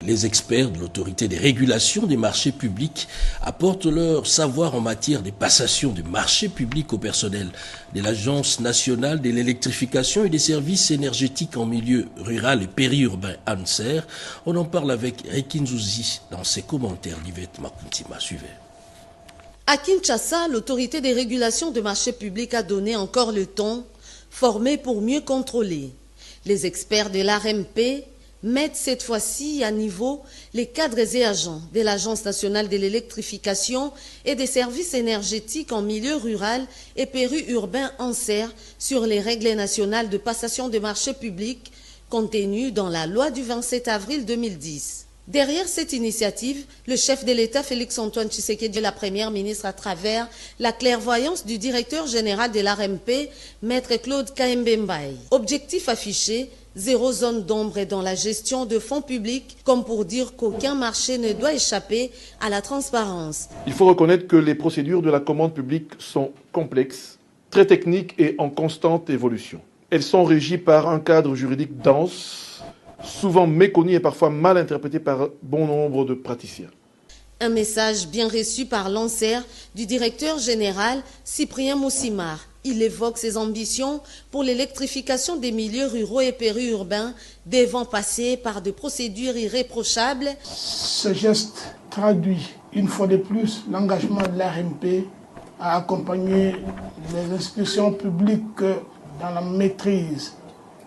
Les experts de l'autorité des régulations des marchés publics apportent leur savoir en matière de passation des marchés publics au personnel de l'Agence nationale de l'électrification et des services énergétiques en milieu rural et périurbain ANSER. On en parle avec Rekin Zouzi dans ses commentaires. Livette Makuntima, suivez. À Kinshasa, l'autorité des régulations de marchés publics a donné encore le ton, formé pour mieux contrôler. Les experts de l'ARMP mettent cette fois-ci à niveau les cadres et agents de l'Agence nationale de l'électrification et des services énergétiques en milieu rural et périurbain ANSER sur les règles nationales de passation des marchés publics contenues dans la loi du 27 avril 2010. Derrière cette initiative, le chef de l'État Félix-Antoine Tshisekedi, la première ministre à travers la clairvoyance du directeur général de l'ARMP, Maître Claude Kaembembaye. Objectif affiché, 0 zone d'ombre dans la gestion de fonds publics, comme pour dire qu'aucun marché ne doit échapper à la transparence. Il faut reconnaître que les procédures de la commande publique sont complexes, très techniques et en constante évolution. Elles sont régies par un cadre juridique dense, souvent méconnu et parfois mal interprété par bon nombre de praticiens. Un message bien reçu par l'ANSER du directeur général Cyprien Moussimar. Il évoque ses ambitions pour l'électrification des milieux ruraux et périurbains devant passer par des procédures irréprochables. Ce geste traduit une fois de plus l'engagement de l'ARMP à accompagner les institutions publiques dans la maîtrise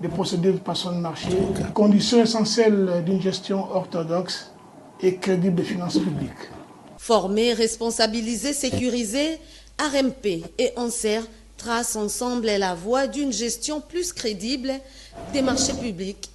des procédures de passation de marché, condition essentielle d'une gestion orthodoxe et crédible des finances publiques. Former, responsabiliser, sécuriser, ARMP et ANSER tracent ensemble la voie d'une gestion plus crédible des marchés publics